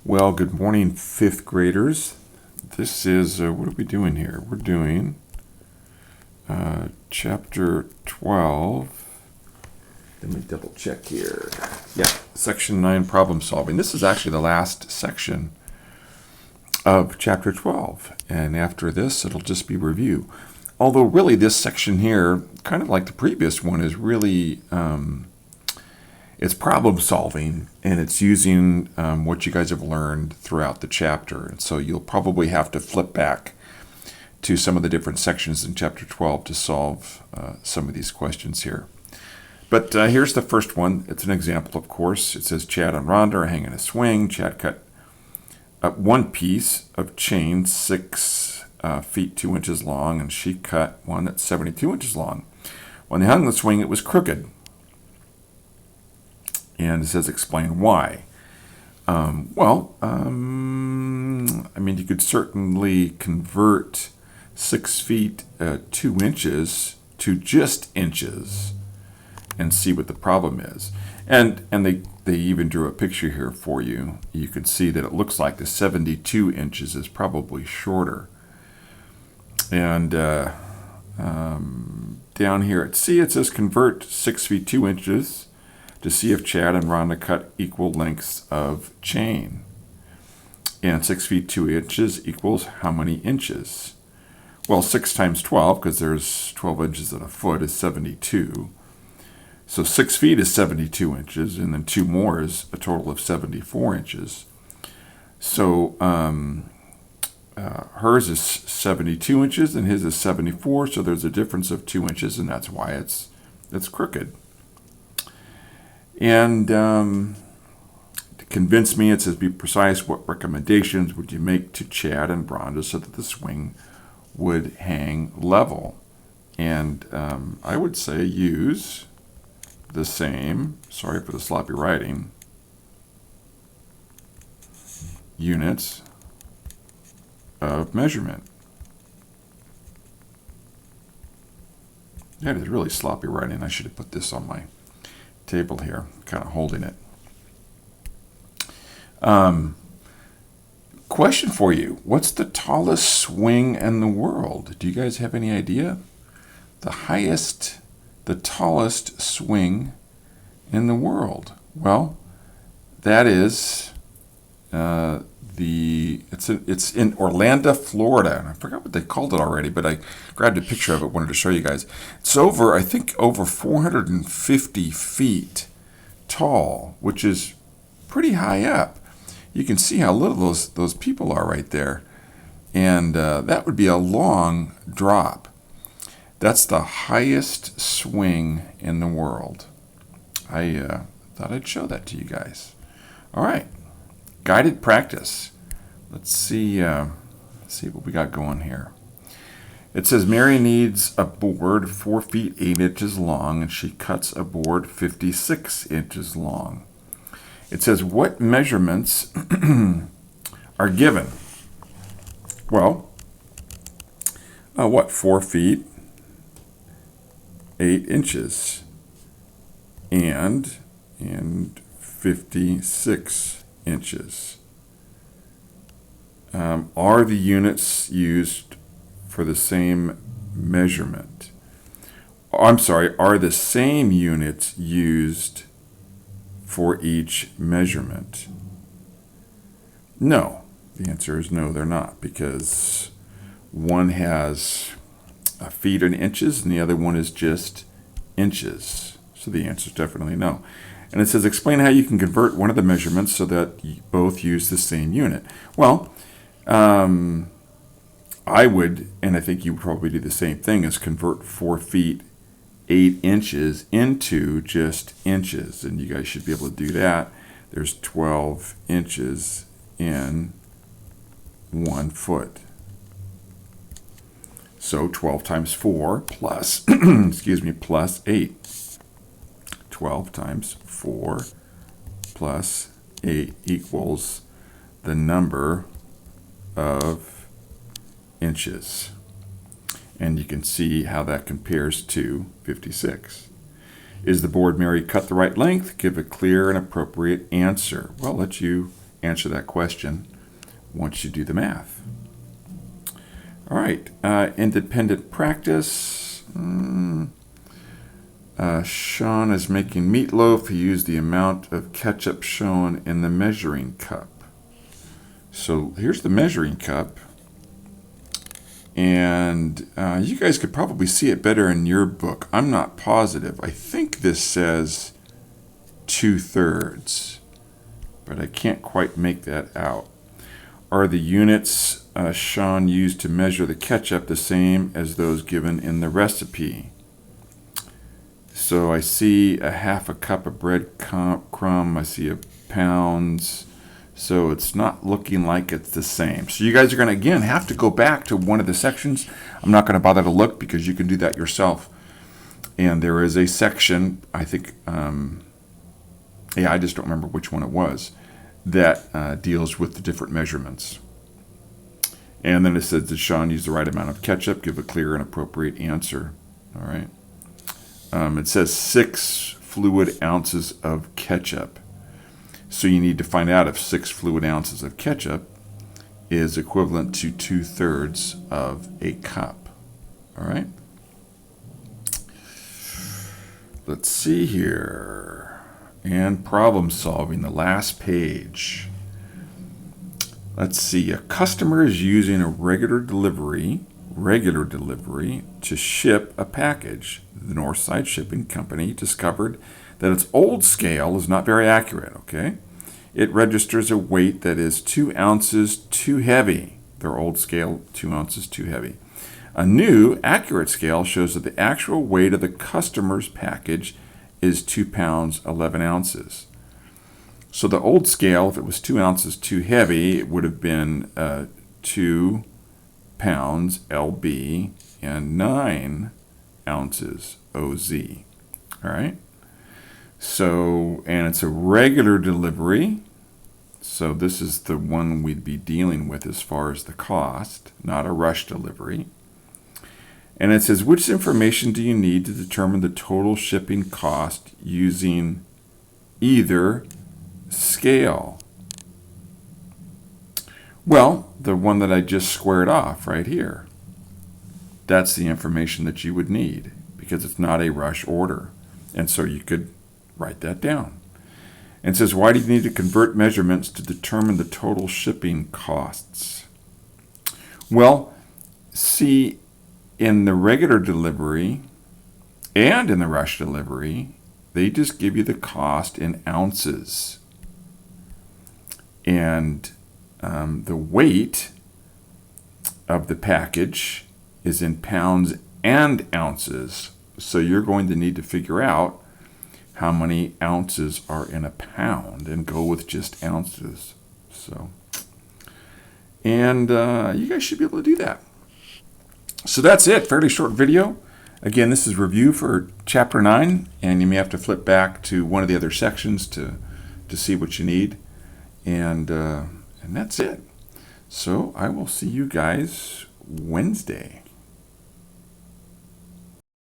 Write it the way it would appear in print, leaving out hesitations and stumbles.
Well, good morning, fifth graders. This is, what are we doing here? We're doing chapter 12. Let me double check here. Yeah, section 9, problem solving. This is actually the last section of chapter 12. And after this, it'll just be review. Although really this section here, kind of like the previous one, is really it's problem solving, and it's using what you guys have learned throughout the chapter. And so you'll probably have to flip back to some of the different sections in chapter 12 to solve some of these questions here. But here's the first one. It's an example, of course. It says Chad and Rhonda are hanging a swing. Chad cut one piece of chain 6 feet 2 inches long, and she cut one that's 72 inches long. When they hung the swing, it was crooked. And it says explain why. I mean, you could certainly convert 6 feet 2 inches to just inches and see what the problem is. And they even drew a picture here for you. You can see that it looks like the 72 inches is probably shorter. And down here at C, it says convert 6 feet 2 inches to see if Chad and Rhonda cut equal lengths of chain. And 6 feet 2 inches equals how many inches? Well, 6 times 12, because there's 12 inches in a foot, is 72. So 6 feet is 72 inches, and then 2 more is a total of 74 inches. So hers is 72 inches, and his is 74, so there's a difference of 2 inches, and that's why it's crooked. And to convince me, it says, be precise, what recommendations would you make to Chad and Rhonda so that the swing would hang level? And I would say use the same, sorry for the sloppy writing, units of measurement. That is really sloppy writing. I should have put this on my table here, kind of holding it. Question for you. What's the tallest swing in the world? Do you guys have any idea? The tallest swing in the world. Well, that is it's in Orlando, Florida. And I forgot what they called it already, but I grabbed a picture of it, wanted to show you guys. It's over 450 feet tall, which is pretty high up. You can see how little those people are right there. And that would be a long drop. That's the highest swing in the world. I thought I'd show that to you guys. All right. Guided practice. Let's see what we got going here. It says Mary needs a board 4 feet 8 inches long, and she cuts a board 56 inches long. It says what measurements are given? Well, 4 feet 8 inches and 56 inches. Are the units used for the same measurement? I'm sorry, are the same units used for each measurement? No. The answer is no, they're not, because one has feet and inches and the other one is just inches. So the answer is definitely no. And it says, explain how you can convert one of the measurements so that you both use the same unit. Well, I would, and I think you would probably do the same thing, is convert 4 feet 8 inches into just inches. And you guys should be able to do that. There's 12 inches in 1 foot. So 12 times 4 plus, plus 8. 12 times 4 plus 8 equals the number of inches. And you can see how that compares to 56. Is the board Mary cut the right length? Give a clear and appropriate answer. Well, I'll let you answer that question once you do the math. All right, independent practice. Sean is making meatloaf. He used the amount of ketchup shown in the measuring cup. So here's the measuring cup. And you guys could probably see it better in your book. I'm not positive. I think this says 2/3, but I can't quite make that out. Are the units Sean used to measure the ketchup the same as those given in the recipe? So I see a half a cup of bread crumb. I see a pounds. So it's not looking like it's the same. So you guys are going to, again, have to go back to one of the sections. I'm not going to bother to look because you can do that yourself. And there is a section, I think, I just don't remember which one it was, that deals with the different measurements. And then it says, did Sean use the right amount of ketchup? Give a clear and appropriate answer. All right. It says 6 fluid ounces of ketchup. So you need to find out if 6 fluid ounces of ketchup is equivalent to 2/3 of a cup. All right. Let's see here. And problem solving, the last page. Let's see. A customer is using a regular delivery to ship a package. The Northside Shipping Company discovered that its old scale is not very accurate, okay? It registers a weight that is 2 ounces too heavy. Their old scale, 2 ounces too heavy. A new, accurate scale shows that the actual weight of the customer's package is 2 pounds, 11 ounces. So the old scale, if it was 2 ounces too heavy, it would have been 2 pounds, LB, and 9 ounces, OZ. All right? So, and it's a regular delivery. So this is the one we'd be dealing with as far as the cost, not a rush delivery. And it says, which information do you need to determine the total shipping cost using either scale? Well, the one that I just squared off right here. That's the information that you would need because it's not a rush order. And so you could write that down. And it says, why do you need to convert measurements to determine the total shipping costs? Well, see, in the regular delivery and in the rush delivery, they just give you the cost in ounces. And the weight of the package is in pounds and ounces. So you're going to need to figure out how many ounces are in a pound and go with just ounces. So, and you guys should be able to do that. So that's it. Fairly short video. Again, this is review for chapter 9, and you may have to flip back to one of the other sections to see what you need. And that's it. So I will see you guys Wednesday.